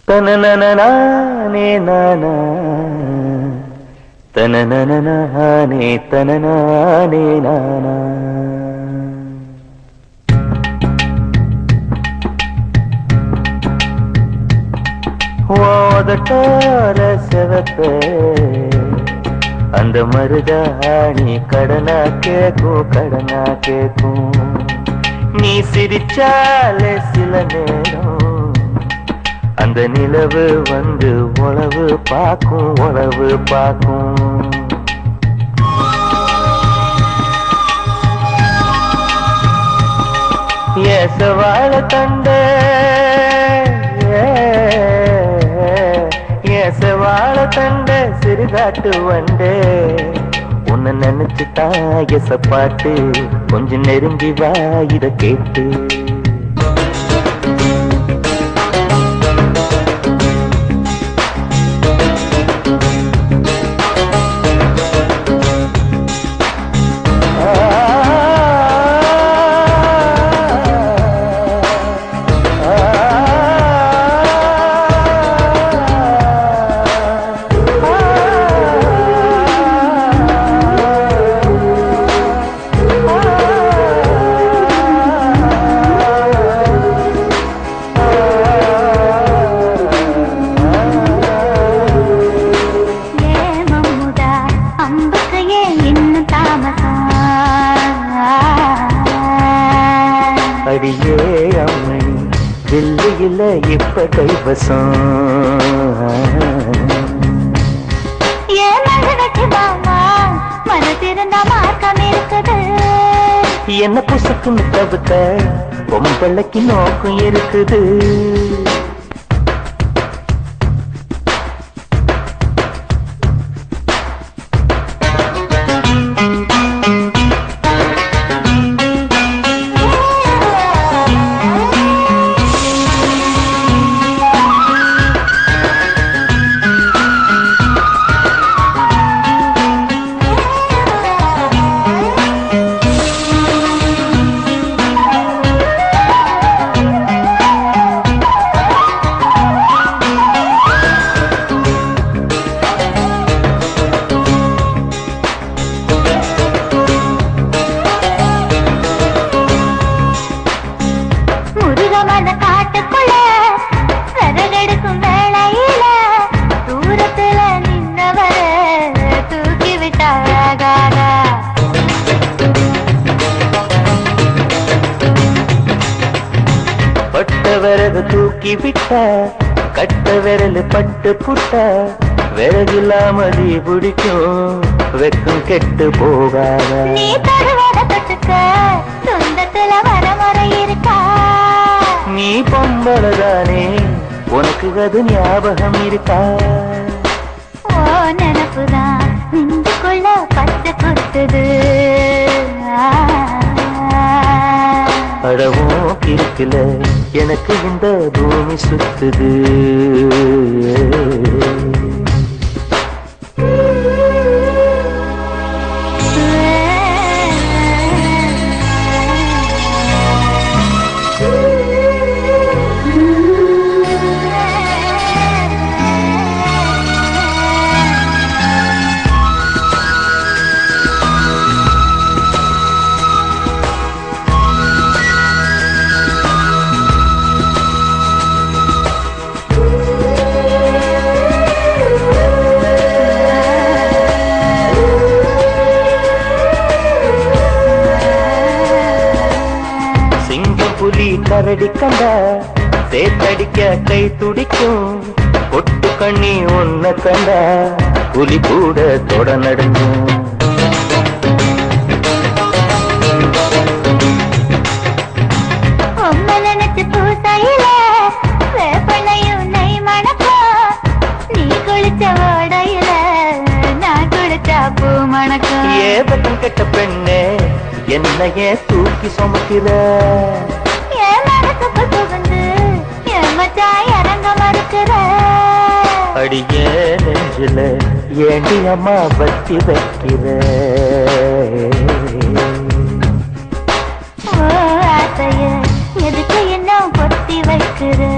தனனனனே நானா தனனனனே தனனானே நானா ஓதட்டார செவப்பே அந்த மருதாணி கடனா கேக்கும் நீ சிரிச்சாலே சில நேரம் அந்த நிலவு வந்து உளவு பார்க்கும் ஏசவாழ தண்டே ஏசவாழ தண்டே சிறுகாட்டு வண்டே உன்னை நினைச்சுதான் எசப்பாட்டு கொஞ்சம் நெருங்கி வா இத கேட்டு அடியே அம்மணி தில்லியில இப்ப கைவசம் என்ன புசுக்குன்னு தவிர்த்த பொம்பளைக்கு நோக்கம் இருக்குது விறகு தூக்கி விட்ட கட்ட விரல் பட்டு புட்ட விறகில்லாம தீ பிடிக்கும் வெக்கம் கெட்டு போகாத நீ பொம்பளதானே உனக்கு அது ஞாபகம் இருக்கா நினப்புதான் நின்றுக்குள்ள பத்து கொடுத்தது அடவும் இருக்கல எனக்கு இந்த பூமி சுத்துது கரடி கண்ட சேத்தடிக்க கை துடிக்கும் ஒட்டு கண்ணி ஒன்ன கண்ட புலி கூட தொட நடுங்கும் நினைச்சு பூசையில வேப்பனையும் நெய் மணக்கும் நீ குளிச்ச ஓடையில நான் குளிச்சா பூ மணக்கும் ஏபத்தம் கெட்ட பெண்ணே என்னையே தூக்கி சுமக்கிற அடியே நெஞ்சில ஏண்டி அம்மா வட்டி வைக்கிற ஆசைய எதுக்கு என்ன பொத்தி வைக்கிற